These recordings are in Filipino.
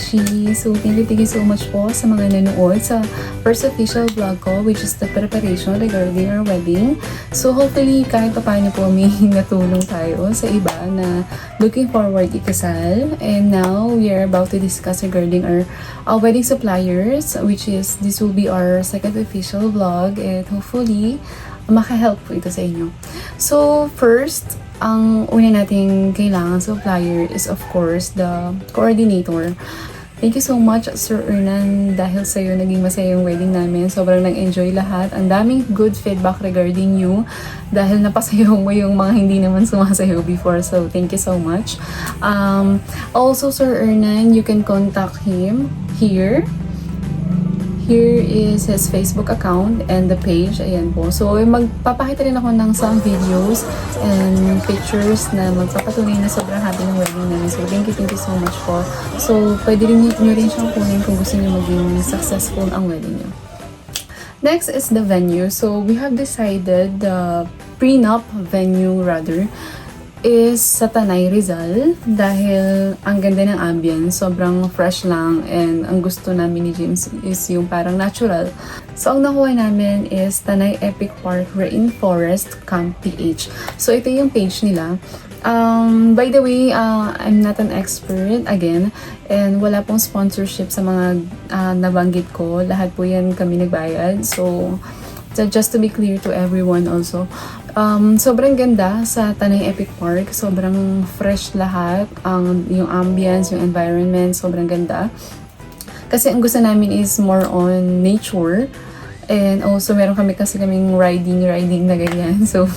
Beshi! So, thank you so much po sa mga nanood sa first official vlog ko, which is the preparation regarding our wedding. So, hopefully, kahit pa paano po may natulong tayo sa iba na looking forward ikasal. And now, we are about to discuss regarding our wedding suppliers, which is, this will be our second official vlog. And hopefully, maka-help po ito sa inyo. So, first, ang una nating kailangan supplier is of course the coordinator. Thank you so much, Sir Ernan, dahil sa'yo naging masaya yung wedding namin. Sobrang nag-enjoy lahat. Ang daming good feedback regarding you dahil napasayaw mo yung mga hindi naman sumasayaw before. So, thank you so much. Also, Sir Ernan, you can contact him here. Here is his Facebook account and the page. Ayan po. So, magpapakita rin ako ng some videos and pictures na magpapatunay na sobrang happy ng wedding namin. So, thank you so much po. So, pwede rin nyo rin siyang kunin kung gusto nyo maging successful ang wedding nyo. Next is the venue. So, we have decided the prenup venue rather is sa Tanay, Rizal dahil ang ganda ng ambience, sobrang fresh lang, and ang gusto namin ni James is yung parang natural. So ang nakuha namin is Tanay Epic Park Rainforest Camp PH. So ito yung page nila. By the way, I'm not an expert again, and wala pong sponsorship sa mga nabanggit ko. Lahat po yan kami nagbayad. So just to be clear to everyone also, sobrang ganda sa Tanay Epic Park. Sobrang fresh lahat. Yung ambience, yung environment, sobrang ganda. Kasi ang gusto namin is more on nature. And also, meron kaming riding na ganyan. So,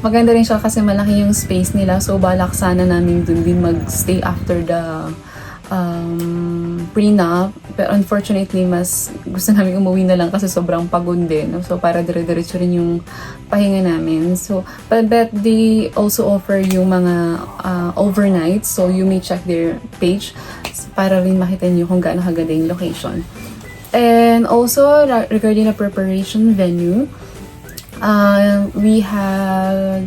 maganda rin siya kasi malaki yung space nila. So, balak sana namin dun din mag-stay after the prenup. Pero unfortunately, mas gusto namin umuwi na lang kasi sobrang pagod din. So, para dire-diretso rin yung pahinga namin. So, but they also offer yung mga overnight. So, you may check their page para rin makita niyo kung gaano kaganda yung location. And also, regarding the preparation venue, we have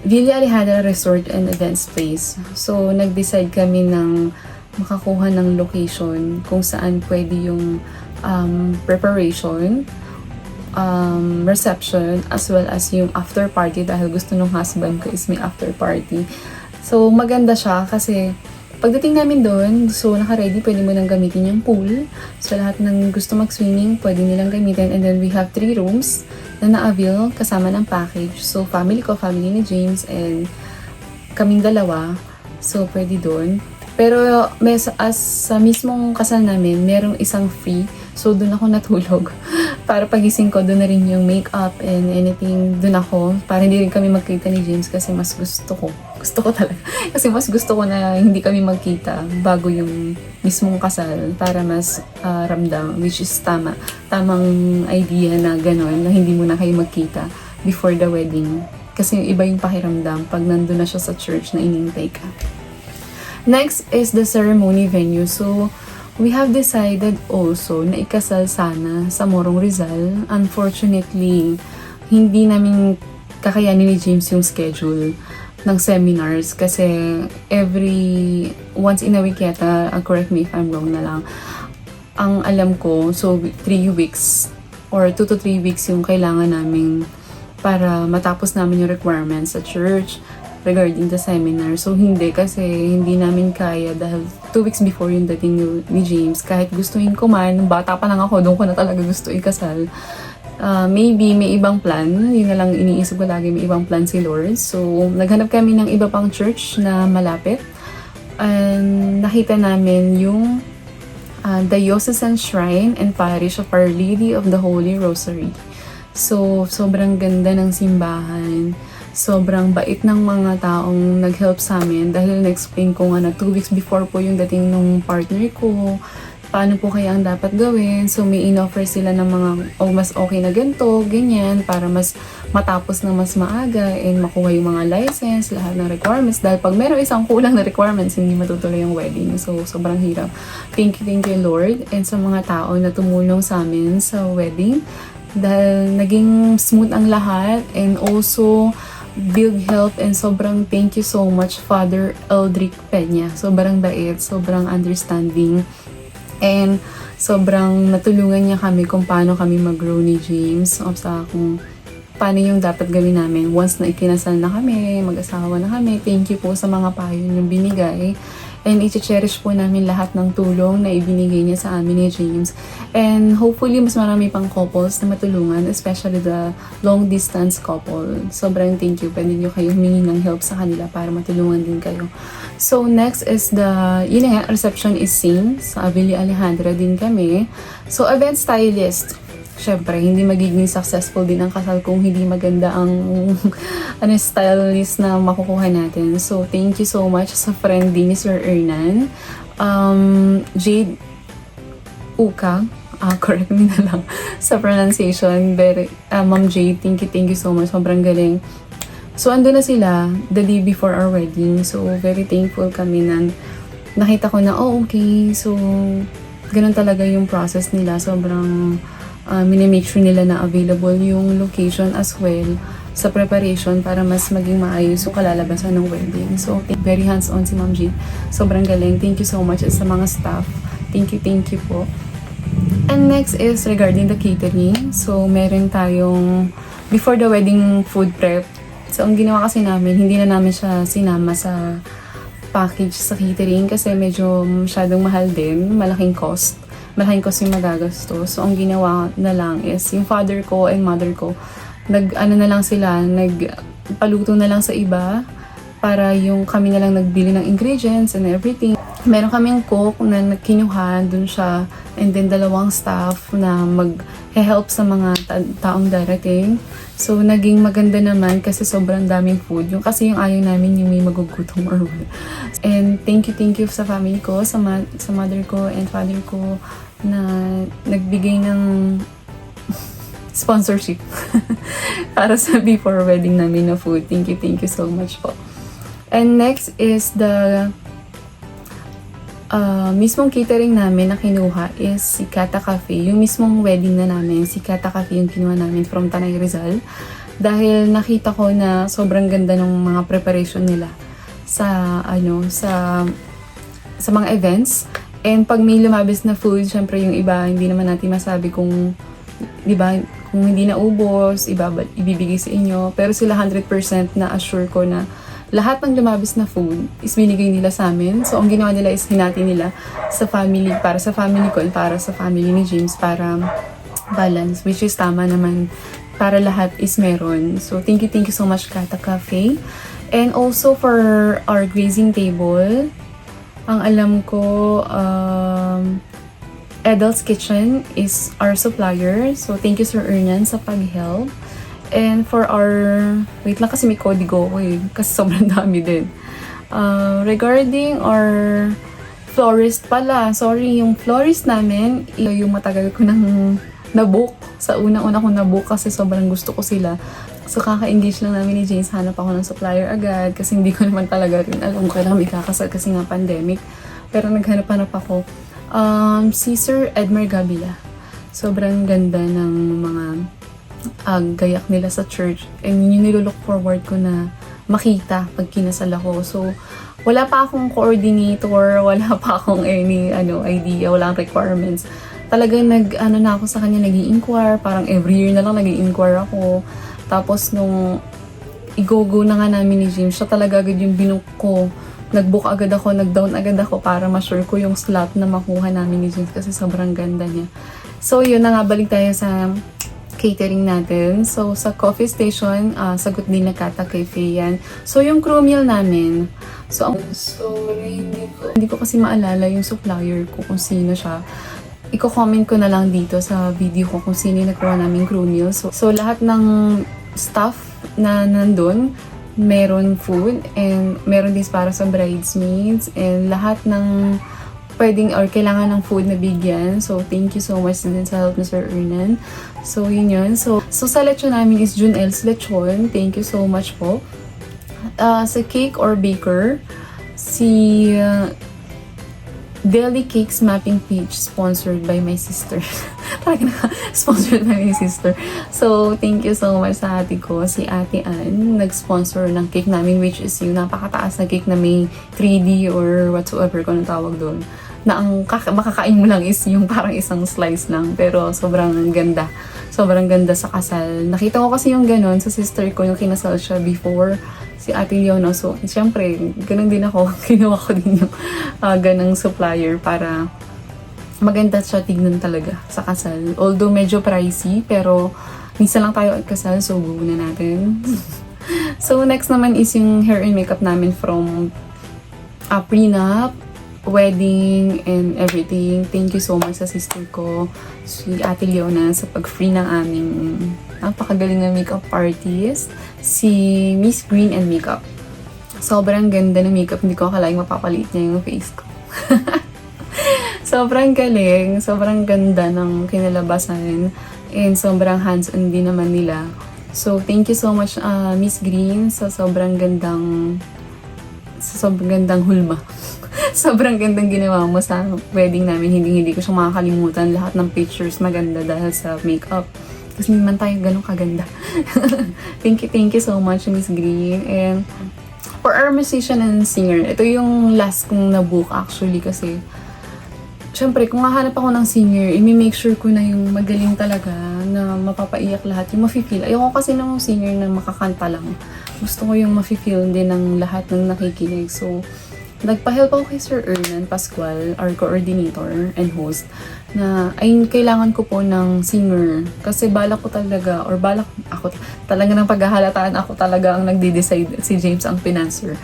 Villa Alejandra Resort and Event Space. So, nag-decide kami ng makakuha ng location kung saan pwede yung preparation, reception, as well as yung after party dahil gusto ng husband ko is may after party. So, maganda siya kasi pagdating namin doon, so naka-ready, pwede mo nang gamitin yung pool. So, lahat ng gusto mag-swimming, pwede nilang gamitin. And then, we have 3 rooms na na-avail kasama ng package. So, family ko, family ni James, and kaming dalawa. So, pwede doon. Pero sa mismong kasal namin, merong isang free. So, doon ako natulog. Para pagising ko, doon na rin yung makeup and anything. Doon ako. Para hindi rin kami magkita ni James kasi mas gusto ko. Gusto ko talaga. Kasi mas gusto ko na hindi kami magkita bago yung mismong kasal. Para mas ramdam, which is tama. Tamang idea na gano'n, na hindi muna kayo magkita before the wedding. Kasi iba yung pakiramdam pag nandun na siya sa church na inintay ka. Next is the ceremony venue. So, we have decided also na ikasal sana sa Morong Rizal. Unfortunately, hindi namin kakayanin ni James yung schedule ng seminars kasi once in a week yata, correct me if I'm wrong na lang, ang alam ko, so 3 weeks or 2 to 3 weeks yung kailangan namin para matapos namin yung requirements sa church regarding the seminar. So, hindi kasi hindi namin kaya dahil 2 weeks before yung dating ni James. Kahit gustuin ko man, bata pa lang ako, doon ko na talaga gusto ikasal. Maybe may ibang plan. Yun na lang iniisip ko lagi, may ibang plan si Lord. So, naghanap kami ng iba pang church na malapit. And nakita namin yung Diocesan Shrine and Parish of Our Lady of the Holy Rosary. So, sobrang ganda ng simbahan. Sobrang bait ng mga taong nag-help sa amin dahil na-explain ko nga na 2 weeks before po yung dating ng partner ko, paano po kaya ang dapat gawin. So, may in-offer sila ng mga mas okay na ganito, ganyan, para mas matapos na mas maaga and makuha yung mga license, lahat ng requirements. Dahil pag meron isang kulang na requirements, hindi matutuloy yung wedding. So, sobrang hirap. Thank you Lord. And sa mga tao na tumulong sa amin sa wedding, dahil naging smooth ang lahat, and also big help, and sobrang thank you so much Father Eldrick Peña. Sobrang bait, sobrang understanding, And sobrang natulungan niya kami kung paano kami mag-grow ni James. O sa kung paano yung dapat gawin namin once na ikinasal na kami, mag-asawa na kami. Thank you po sa mga payo niyong binigay. And i-cherish po namin lahat ng tulong na ibinigay niya sa amin ni James. And hopefully, mas marami pang couples na matulungan, especially the long-distance couple. Sobrang thank you. Pwede niyo kayo humingi ng help sa kanila para matulungan din kayo. So, next is yun nga, reception is same. Sa Villa Alejandra din kami. So, event stylist. Syempre, hindi magiging successful din ang kasal kung hindi maganda ang stylist na makukuha natin. So, thank you so much sa friend din ni Sir Ernan. Jade Uka, correct me na lang sa pronunciation. Ma'am Jade, thank you so much. Sobrang galing. So, ando na sila the day before our wedding. So, very thankful kami na nakita ko na, okay. So, ganun talaga yung process nila. Sobrang minimake sure nila na available yung location as well sa preparation para mas maging maayos yung kalalabasan ng wedding. So, very hands-on si Ma'am Jean. Sobrang galing. Thank you so much sa mga staff. Thank you po. And next is regarding the catering. So, meron tayong before the wedding food prep. So, ang ginawa kasi namin, hindi na namin siya sinama sa package sa catering kasi medyo masyadong mahal din, malaking cost yung magagastos. So, ang ginawa na lang is, yung father ko and mother ko, nagpaluto na lang sa iba para yung kami na lang nagbili ng ingredients and everything. Meron kaming cook na kinuha dun siya and then 2 staff na mag-help sa mga taong darating. So, naging maganda naman kasi sobrang daming food. Kasi yung ayaw namin yung may magugutom or what. And thank you sa family ko, sa mother ko and father ko na nagbigay ng sponsorship para sa before wedding namin na food. Thank you so much po. And next is the mismong catering namin na kinuha is si Kata Cafe. Yung mismong wedding na namin, si Kata Cafe yung kinuha namin from Tanay Rizal. Dahil nakita ko na sobrang ganda ng mga preparation nila sa mga events. And pag may lumabas na food, syempre yung iba, hindi naman natin masabi kung, di ba, kung hindi na ubos, ibibigay sa inyo. Pero sila 100% na assure ko na lahat ng lumabas na food is binigay nila sa amin. So, ang ginawa nila is hinati nila sa family, para sa family ko and para sa family ni James para balance, which is tama naman para lahat is meron. So, thank you so much, Kata Cafe. And also for our grazing table, ang alam ko, Edel's Kitchen is our supplier. So, thank you, Sir Ernan, sa pag-help. And for our... Wait lang kasi may kodigo ko eh. Kasi sobrang dami din. Regarding our florist pala. Sorry, yung florist namin, yung matagal ko nang nabook. Sa una-una ko nabook kasi sobrang gusto ko sila. So, kaka-engage lang namin ni James. Hanap ako ng supplier agad kasi hindi ko naman talaga rin alam kung kailan kami kakasal kasi nga pandemic. Pero naghanap-hanap ako. Si Sir Edmer Gabila. Sobrang ganda ng mga gayak nila sa church. And yun yung nilook forward ko na makita pag kinasal ako. So, wala pa akong coordinator, wala pa akong any idea, walang requirements. Talagang na ako sa kanya, nag-i-inquire. Parang every year na lang nag-i-inquire ako. Tapos nung i-go-go na nga namin ni James, siya talaga agad yung binook ko. Nag-book agad ako, nag-down agad ako para ma-sure ko yung slot na makuha namin ni James kasi sobrang ganda niya. So yun na nga, balik tayo sa catering natin. So sa coffee station, sagot din na Kata Cafe yan. So yung crew meal namin, hindi ko kasi maalala yung supplier ko kung sino siya. Iko-comment ko na lang dito sa video ko kung sino yung nagkawa naming crew meal. So lahat ng staff na nandun, meron food and meron din para sa bridesmaids and lahat ng pwedeng or kailangan ng food na bigyan. So, thank you so much din sa help ni Sir Ernan. So, yun. So sa lechon namin is Junel's Lechon. Thank you so much po. Sa cake or baker, si Deli Cakes Mapping Page, sponsored by my sister. Talaga sponsored by my sister. So, thank you so much sa ate ko, si Ate Ann. Nag-sponsor ng cake namin, which is yung napakataas na cake na may 3D or whatsoever kung anong tawag doon. na ang makakain mo lang is yung parang isang slice lang. Pero sobrang ganda. Sobrang ganda sa kasal. Nakita ko kasi yung ganon sa sister ko, yung kinasal siya before si Ate Leona. So, syempre, ganon din ako. Kinuha ko din yung ganong supplier para maganda siya tignan talaga sa kasal. Although medyo pricey, pero minsan lang tayo at kasal, so go na natin. So, next naman is yung hair and makeup namin from prenup, wedding, and everything. Thank you so much sa sister ko, si Ate Leona, sa pag-free ng aming napakagaling na makeup artist, si Miss Green and Makeup. Sobrang ganda ng makeup, hindi ko akalaing mapapaliit niya yung face ko. Sobrang galing, sobrang ganda ng kinalabasan, and sobrang hands-on din naman nila. So, thank you so much, Miss Green, sa sobrang gandang hulma. Sobrang gandang ginawa mo sa wedding namin. Hindi ko siya makakalimutan. Lahat ng pictures maganda dahil sa makeup. Kasi hindi man tayo ganun kaganda. Thank you so much, Miss Green. And for our musician and singer, ito yung last kong nabook actually kasi syempre, kung hahanap ako ng singer, i-make sure ko na yung magaling talaga, na mapapaiyak lahat, yung mafe-feel. Ayoko kasi ng singer na makakanta lang. Gusto ko yung mafe-feel din ng lahat ng nakikinig. So, nagpa-help ako kay Sir Ernan Pascual, our coordinator and host, na ay kailangan ko po ng singer. Kasi balak ko talaga, or balak ako talaga ng paghahalataan, ako talaga ang nagde-decide. Si James ang financer.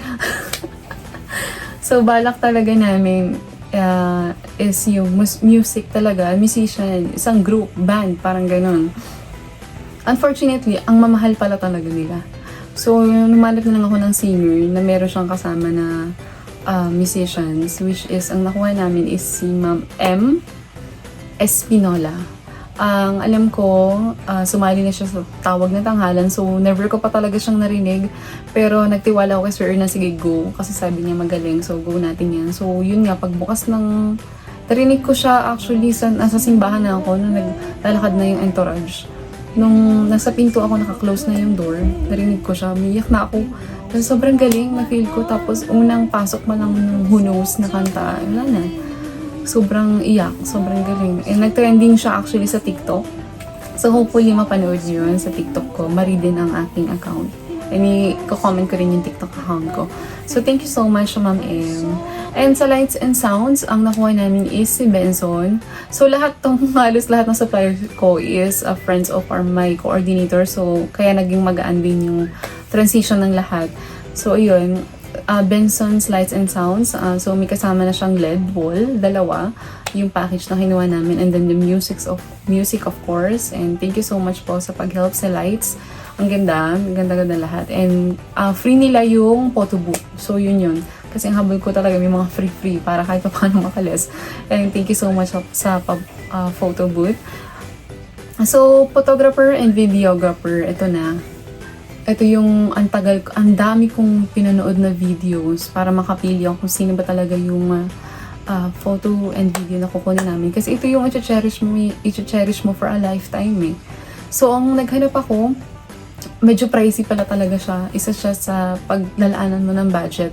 So, balak talaga namin is yung music talaga, musician, isang group, band, parang ganun. Unfortunately, ang mamahal pala talaga nila. So, numanap na lang ako ng singer na meron siyang kasama na musicians, which is, ang nakuha namin is si Ma'am M. Espinola. Ang alam ko, sumali na siya sa tawag na tanghalan, so never ko pa talaga siyang narinig. Pero nagtiwala ako kay Sir na sige go, kasi sabi niya magaling, so go natin yan. So yun nga, pagbukas ng, narinig ko siya actually sa simbahan na ako, nung naglalakad na yung entourage. Nung nasa pinto ako, naka-close na yung door, narinig ko siya, umiyak na ako. Kasi sobrang galing, na-feel ko. Tapos unang pasok mo lang ng Who Knows na kanta, wala na. Sobrang iyak, sobrang galing. And nag-trending siya actually sa TikTok. So hopefully mapanood yun sa TikTok ko. Mari din ang aking account. And i-comment ko rin yung TikTok account ko. So thank you so much, Ma'am M. And sa lights and sounds, ang nakuha namin is si Benson. So halos lahat ng suppliers ko is friends of my coordinator. So kaya naging magaan din yung transition ng lahat. So ayun, Benson's Lights and Sounds. So may kasama na siyang LED wall, dalawa, yung package na kinuha namin, and then the music of course. And thank you so much po sa pag-help sa lights. Ang ganda lahat. And free nila yung photo booth. So yun. Kasi ang habol ko talaga may mga free para kahit pa paano makalis. And thank you so much sa photo booth. So photographer and videographer, ito na. Ito yung ang dami kong pinanood na videos para makapili ako kung sino ba talaga yung photo and video na kukunin namin. Kasi ito yung i-cherish mo for a lifetime eh. So, ang naghanap ako, medyo pricey pala talaga siya. Isa siya sa paglalaanan mo ng budget.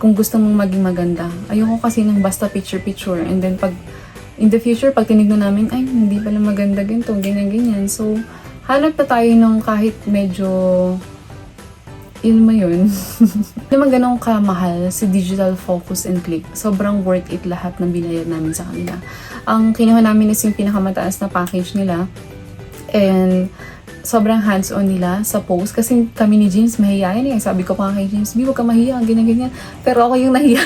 Kung gusto mong maging maganda. Ayoko kasi ng basta picture-picture. And then, in the future, pag tinignan namin, ay, hindi pala maganda ganito, ganyan. So, hanap na tayo ng kahit medyo, yun mo yun. Hindi naman ganun kamahal si Digital Focus and Click. Sobrang worth it lahat ng binayad namin sa kanila. Ang kinuha namin is yung pinakamataas na package nila. And sobrang hands-on nila sa post. Kasi kami ni James, mahihayin eh. Sabi ko pa kay James, huwag ka mahiya, ganyan. Pero ako yung nahiya.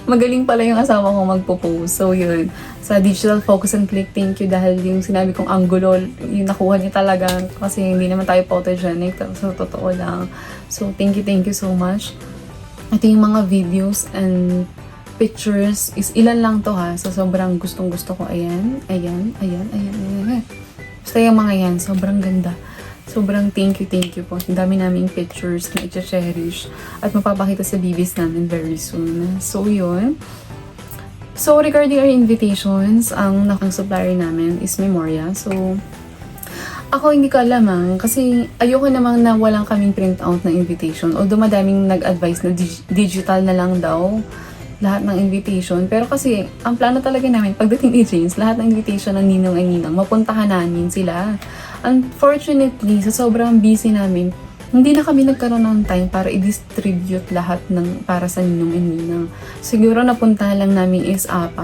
Magaling pala yung asawa ko magpo-post. So yun, sa Digital Focus and Click, thank you dahil yung sinabi kong angulo, yung nakuha niya talaga kasi hindi naman tayo photogenic, so totoo lang. So thank you so much. Ito yung mga videos and pictures, is ilan lang to ha, so sobrang gustong gusto ko. Ayan. Basta yung mga yan, sobrang ganda. Sobrang thank you po. Ang dami naming pictures na i-cherish at mapapakita sa BBs namin very soon. So, yun. So, regarding our invitations, ang supplier namin is Memoria. So, ako hindi ko alam kasi ayoko namang na walang kaming print out na invitation. Although madaming nag-advise na digital na lang daw lahat ng invitation. Pero kasi, ang plano talaga namin, pagdating ni James, lahat ng invitation ng ninong ay ninang, mapuntahan namin sila. Unfortunately, sa sobrang busy namin, hindi na kami nagkaroon ng time para i-distribute lahat ng para sa ninong and ninang. Siguro napuntahan lang namin is 4.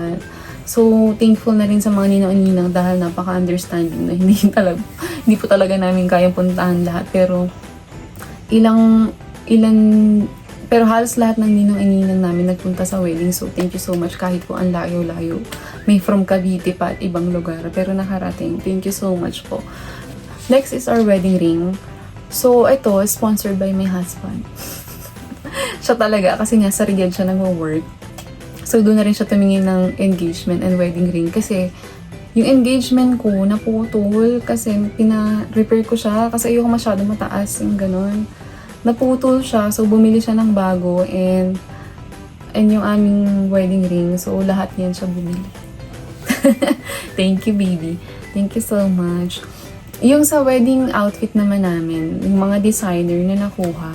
So, thankful na rin sa mga ninong and ninang dahil napaka-understanding na hindi po talaga namin kayang puntahan lahat. Pero halos lahat ng ninong and ninang namin nagpunta sa wedding. So, thank you so much kahit po ang layo-layo. May from Cavite pa at ibang lugar. Pero nakarating. Thank you so much po. Next is our wedding ring. So, ito, sponsored by my husband. Siya talaga, kasi nga sa Riyadh siya nag-work. So, doon na rin siya tumingin ng engagement and wedding ring. Kasi, yung engagement ko, naputol. Kasi, pina-repair ko siya. Kasi ayoko masyado mataas, yung ganun. Naputol siya. So, bumili siya ng bago. And yung aming wedding ring. So, lahat yan siya bumili. Thank you, baby. Thank you so much. Yung sa wedding outfit naman namin, yung mga designer na nakuha.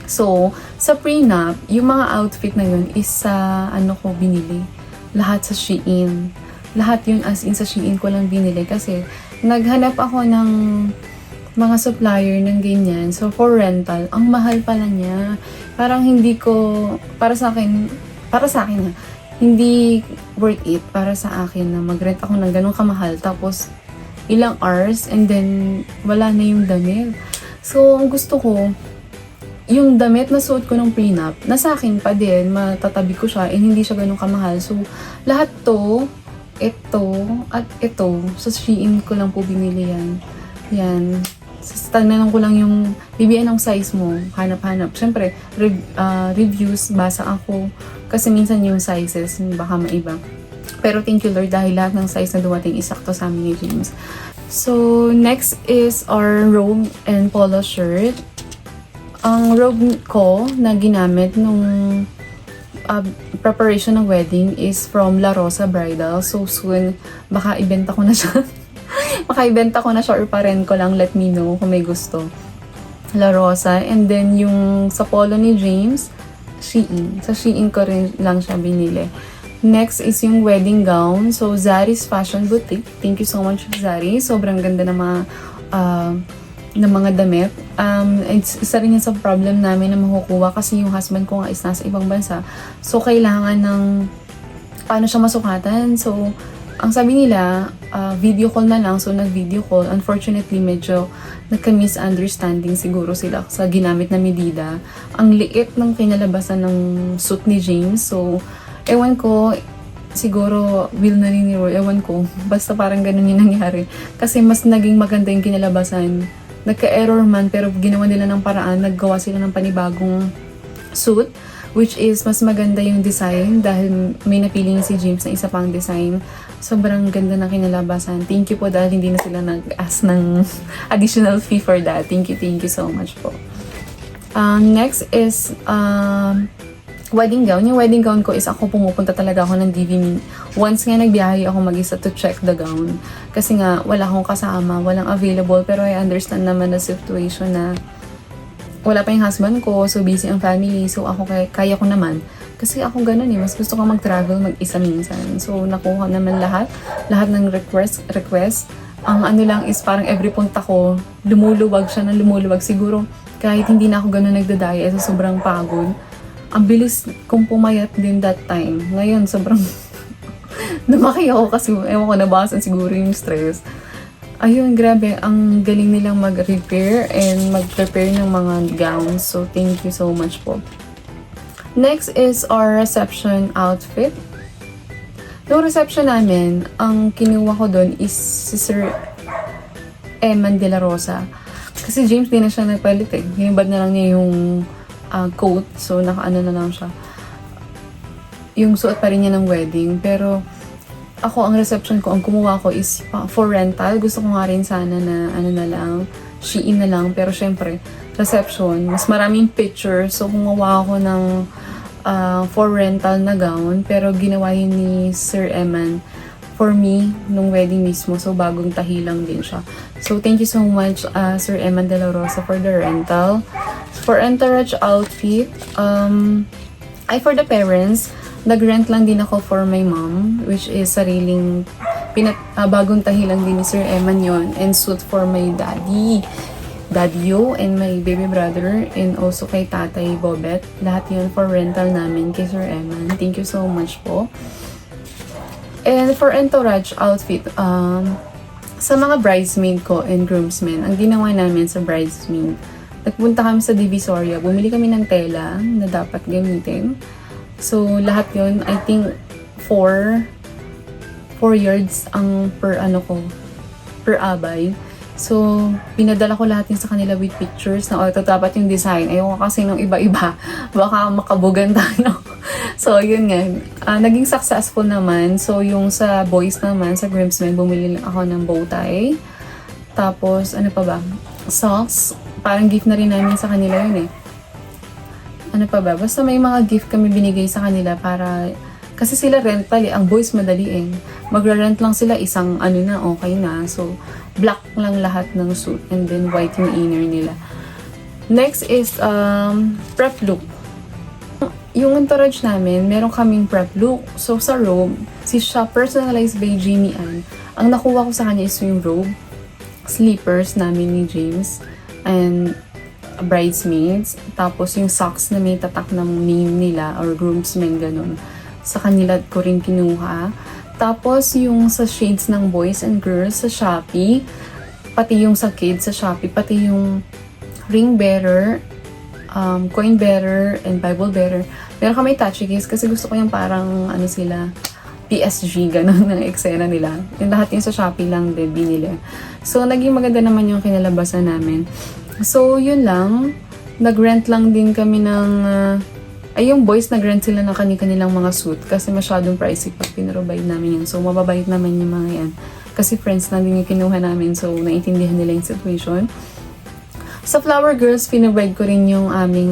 So, sa prenup, yung mga outfit na yun is sa ko binili. Lahat sa Shein. Lahat yun as in sa Shein ko lang binili kasi naghanap ako ng mga supplier ng ganyan. So, for rental, ang mahal pala niya. Parang hindi ko, para sa akin na, hindi worth it para sa akin na mag-rent ako ng ganun kamahal. Tapos, ilang hours and then wala na yung damit. So, ang gusto ko, yung damit na suot ko ng prenup, nasa akin pa din, matatabi ko siya and hindi siya ganun kamahal. So, lahat to, ito, at ito, sa Shein ko lang po binili yan. Yan. Tanong ko lang yung BBN ng size mo, hanap-hanap. Siyempre, reviews, basa ako. Kasi minsan yung sizes, baka maiba. Pero thank you Lord dahil lahat ng size na dumating isakto sa amin ni James. So, next is our robe and polo shirt. Ang robe ko na ginamit nung preparation ng wedding is from La Rosa Bridal. So, soon, baka ibenta ko na siya. Or pa-rent ko lang, let me know kung may gusto. La Rosa. And then, yung sa polo ni James, Shein. Sa Shein ko rin lang siya binili. Next is yung wedding gown. So, Zari's Fashion Boutique. Thank you so much, Zari. Sobrang ganda ng mga damit. Isa rin yan sa problem namin na makukuha kasi yung husband ko nga is nasa ibang bansa. So, kailangan ng paano siya masukatan. So, ang sabi nila, video call na lang. So, nag-video call. Unfortunately, medyo nagka-misunderstanding siguro sila sa ginamit na medida. Ang liit ng kinalabasan ng suit ni James. So, ewan ko, siguro will na rin ni Roy, ewan ko. Basta parang ganun yung nangyari. Kasi mas naging maganda yung kinalabasan. Nagka-error man, pero ginawa nila ng paraan. Naggawa sila ng panibagong suit, which is mas maganda yung design dahil may napili si James na isa pang design. Sobrang ganda ng kinalabasan. Thank you po dahil hindi na sila nag-ask ng additional fee for that. Thank you so much po. Next is wedding gown. Yung wedding gown ko is ako pumupunta talaga ako ng DV. Once nga nagbiyahe ako mag-isa to check the gown. Kasi nga wala akong kasama, walang available. Pero I understand naman the situation na wala pa yung husband ko, so busy ang family. So ako kaya ko naman. Kasi ako ganun mas gusto ko mag-travel mag-isa minsan. So nakuha naman lahat ng request. Ang lang is parang every punta ko, lumuluwag siya ng lumuluwag. Siguro kahit hindi na ako ganun nagdadaya, so sobrang pagod. Ang bilis kong pumayat din that time. Ngayon, sobrang namaki ako kasi ewan ko, nabawasan siguro yung stress. Ayun, grabe. Ang galing nilang mag-repair and mag-prepare ng mga gowns. So, thank you so much po. Next is our reception outfit. Yung reception namin, ang kinuha ko doon is si Sir Eman de la Rosa. Kasi James, di na siya nagpalit eh. Hinibad na lang niya yung coat. So, naka-ano na lang siya. Yung suot pa rin niya ng wedding. Pero, ako, ang reception ko, ang kumuha ko is for rental. Gusto ko nga rin sana na, Shein na lang. Pero, syempre, reception, mas maraming picture. So, kumuha ako ng for rental na gown. Pero, ginawa yun ni Sir Eman for me, nung wedding mismo. So, bagong tahi lang din siya. So, thank you so much, Sir Eman de la Rosa for the rental. For entourage outfit, for the parents, nag-rent lang din ako for my mom, which is sariling bagong tahi lang din ni Sir Eman yon, and suit for my Daddy Yo and my baby brother, and also kay Tatay Bobet. Lahat yun for rental namin kay Sir Eman. Thank you so much po. And for entourage outfit, sa mga bridesmaid ko and groomsmen, ang ginawa namin sa bridesmaid, nagpunta kami sa Divisoria, bumili kami ng tela na dapat gamitin. So, lahat yun, I think 4 yards ang per abay. So, pinadala ko lahat yun sa kanila with pictures na ito dapat yung design. Ayoko kasi nung iba-iba. Baka makabugan tayo. So, yun nga. Naging successful naman. So, yung sa boys naman, sa groomsmen, bumili lang ako ng bow tie. Tapos, ano pa ba? Socks. Parang gift na rin namin sa kanila yun eh. Ano pa ba? Basta may mga gift kami binigay sa kanila para... Kasi sila rental eh. Ang boys madali eh. Magra-rent lang sila isang na, okay na. So, black lang lahat ng suit and then white yung inner nila. Next is prep look. Yung entourage namin, meron kaming prep look. So, sa robe, si shop personalized by Jamie Ann. Ang nakuha ko sa kanya is yung robe, slippers namin ni James, and bridesmaids. Tapos yung socks na may tatak ng name nila or groomsmen, ganun. Sa kanila ko rin kinuha. Tapos yung sa shades ng boys and girls sa Shopee, pati yung sa kids sa Shopee, pati yung ring bearer, coin bearer, and Bible bearer. Meron kami touchy case kasi gusto ko yung parang sila, PSG, ganun na eksena nila. Yung lahat yung sa Shopee lang din binili. So, naging maganda naman yung kinalabasan namin. So, yun lang. Nag-rent lang din kami ng... yung boys, nag-rent sila ng kanilang mga suit kasi masyadong pricey pag pinrovide namin yun. So, mababait naman yung mga yan. Kasi friends na din yung kinuha namin, so naintindihan nila yung situation. Sa Flower Girls, pinrovide ko rin yung aming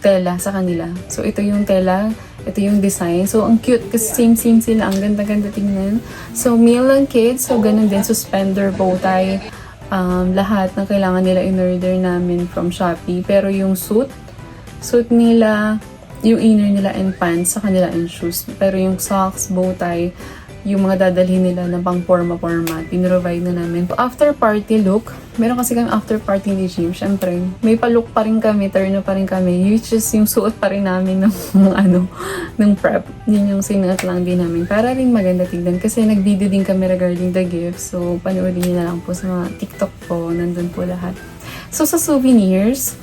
tela sa kanila. So, ito yung tela, ito yung design. So, ang cute kasi same sila. Ang ganda-ganda tingnan. So, male and kids, so ganun din, suspender, bow tie, lahat na kailangan nila in-order namin from Shopee. Pero yung suit nila, yung inner nila and pants sa kanila and shoes. Pero yung socks, bow tie, yung mga dadalhin nila na pang forma-forma, pinrovide na namin. After party look, meron kasi kami after party ni Jim. Siyempre, may pa-look pa rin kami, turno pa rin kami. Which is yung suot pa rin namin ng ng prep. Yun yung sinuot lang din namin. Para rin maganda tignan. Kasi nag-video din kami regarding the gifts. So, panoorin nyo na lang po sa mga TikTok po. Nandun po lahat. So, sa souvenirs,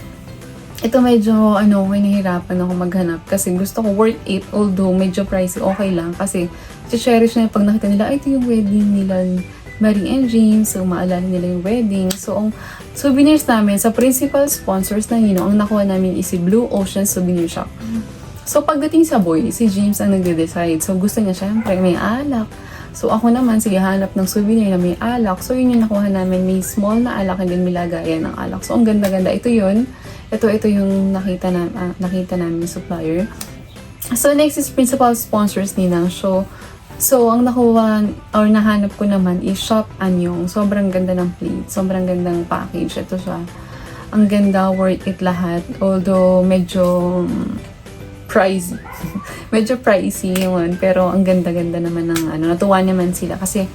ito medyo, nahihirapan ako maghanap kasi gusto ko worth it, although medyo pricey, okay lang kasi cherish na yung pag nakita nila, ito yung wedding nila Marie and James, so maalala nila yung wedding. So, ang souvenirs namin, sa principal sponsors na ang nakuha namin is si Blue Ocean Souvenir Shop. So, pagdating sa boy, si James ang nagde-decide. So, gusto niya syempre may alak. So, ako naman, sige, hanap ng souvenir na may alak. So, yun yung nakuha namin. May small na alak and then may lagayan ng alak. So, ang ganda-ganda. Ito yun. Ito yung nakita namin supplier. So, next is principal sponsors Ninang. So, ang nakuha or nahanap ko naman is Shop Anyong. Sobrang ganda ng plate. Sobrang gandang package. Ito siya. Ang ganda, worth it lahat. Although, medyo pricey. Medyo pricey yun. Pero, ang ganda-ganda naman ng natuwa naman sila. Kasi,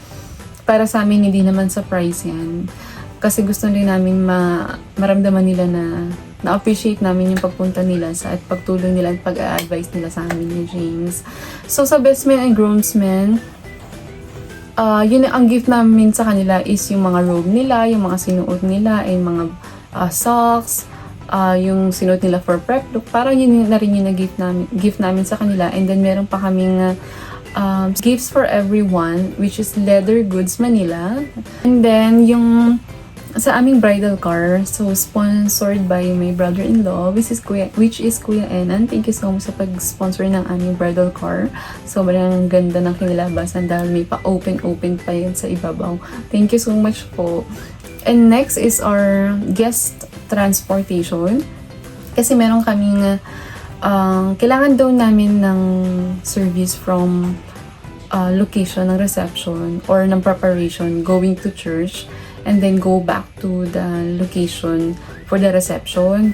para sa amin, hindi naman sa price yan. Kasi gusto rin namin maramdaman nila na-appreciate namin yung pagpunta nila at pagtulong nila at pag-a-advise nila sa amin ni James. So, sa best men and groomsmen, yun ang gift namin sa kanila is yung mga robe nila, yung mga sinuot nila, and mga socks, yung sinuot nila for prep look. Parang yun na rin yung gift namin sa kanila. And then, meron pa kaming gifts for everyone, which is Leather Goods Manila. And then, yung sa aming bridal car, so sponsored by my brother-in-law, which is Kuya Enan. Thank you so much sa pag-sponsor ng aming bridal car. Sobrang ganda ng kinilabasan dahil may pa-open pa yan sa ibabaw. Thank you so much po. And next is our guest transportation. Kasi meron kaming kailangan daw namin ng service from location ng reception or ng preparation going to church and then go back to the location for the reception.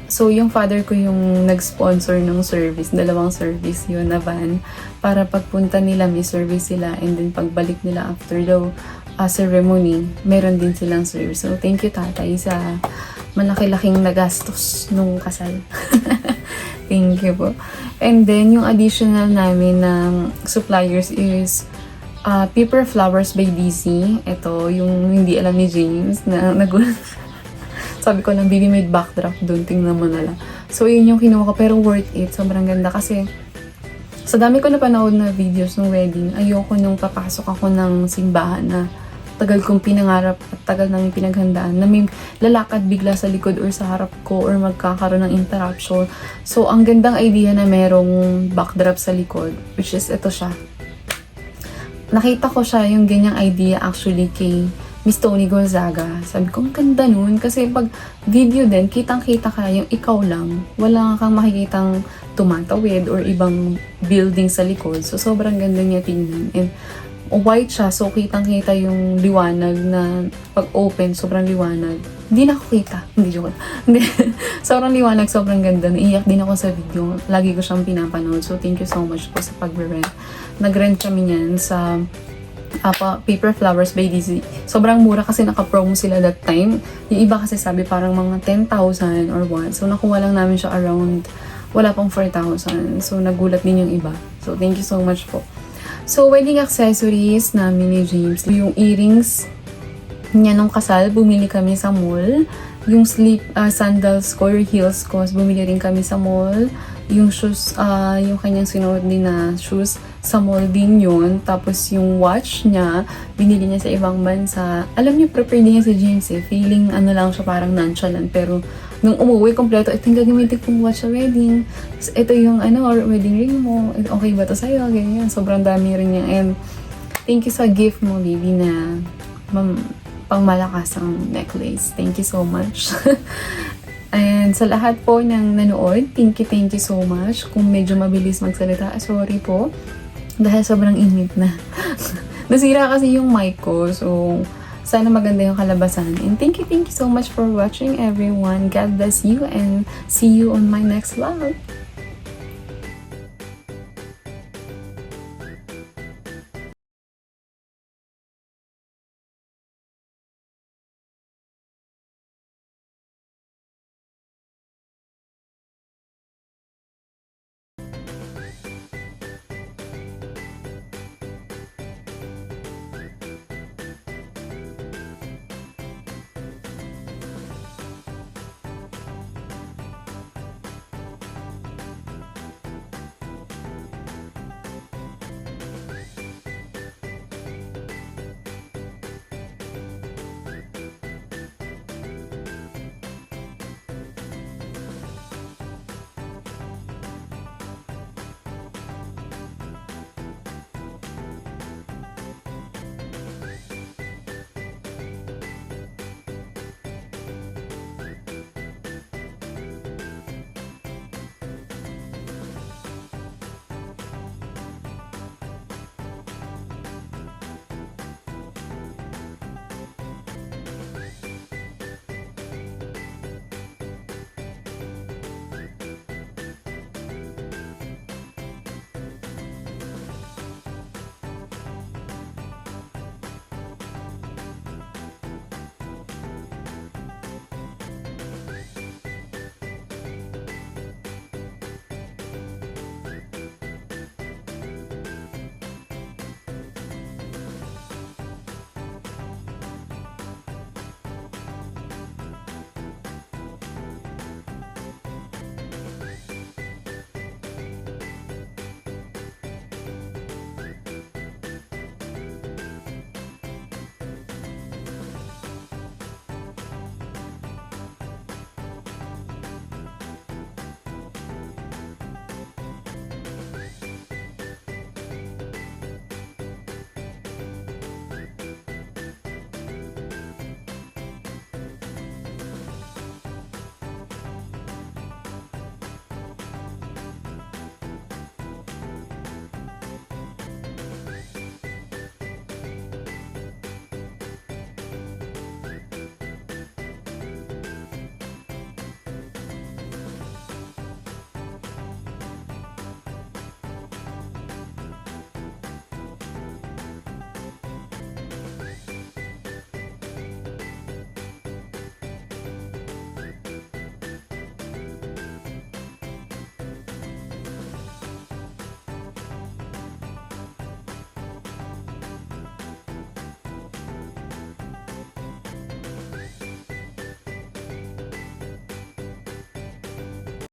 So, yung father ko yung nag-sponsor ng service, 2 service yun na van, para pagpunta nila may service sila, and then pagbalik nila after the ceremony, meron din silang service. So, thank you tatay sa malaki-laking nagastos nung kasal. Thank you po. And then, yung additional namin ng suppliers is Paper Flowers by DC. Ito, yung hindi alam ni James na nagulat. Sabi ko lang, baby made backdrop dun, tingnan mo na lang. So, yun yung kinuha ko, pero worth it. Sobrang ganda kasi sa dami ko napanood na videos ng wedding, ayoko nung papasok ako ng simbahan na tagal kong pinangarap at tagal nang pinaghandaan na may lalakad bigla sa likod or sa harap ko or magkakaroon ng interruption. So, ang gandang idea na merong backdrop sa likod, which is ito siya. Nakita ko siya, yung ganyang idea actually kay Miss Tony Gonzaga. Sabi ko, ang ganda nun. Kasi pag video din, kitang-kita ka yung ikaw lang. Wala kang makikitang tumatawid or ibang building sa likod. So, sobrang ganda niya tingnan. And white siya, so kitang-kita yung liwanag na pag-open, sobrang liwanag. Hindi na ako kita. Hindi, joke. Hindi. Sobrang liwanag, sobrang ganda. Naiyak din ako sa video. Lagi ko siyang pinapanood. So, thank you so much po sa pag-rent. Nag-rent kami niyan sa Paper Flowers by DC. Sobrang mura kasi naka-promo sila that time. Yung iba kasi sabi parang mga 10,000 or what. So, nakuha lang namin siya around, wala pang 4,000. So, nagulat din yung iba. So, thank you so much po. So, wedding accessories namin ni James. Yung earrings niya nung kasal, bumili kami sa mall. Yung sandals ko or heels ko, bumili rin kami sa mall. Yung shoes, yung kanyang sinuot din na shoes, sa mall din yun. Tapos yung watch niya, binili niya sa ibang bansa. Alam niyo, prepared niya si James eh. Feeling ano lang siya, parang nonchalant. Pero nung umuwi, kompleto, ito yung gagamitin kong watch sa wedding. Tapos, ito yung wedding ring mo. Okay ba to sa'yo? Ganyan. Sobrang dami rin niya. And thank you sa gift mo, baby, na pangmalakas ang necklace. Thank you so much. And sa lahat po ng nanood, thank you so much. Kung medyo mabilis magsalita, sorry po. Dahil sobrang init na. Nasira kasi yung mic ko. So, sana maganda yung kalabasan. And thank you so much for watching everyone. God bless you and see you on my next vlog.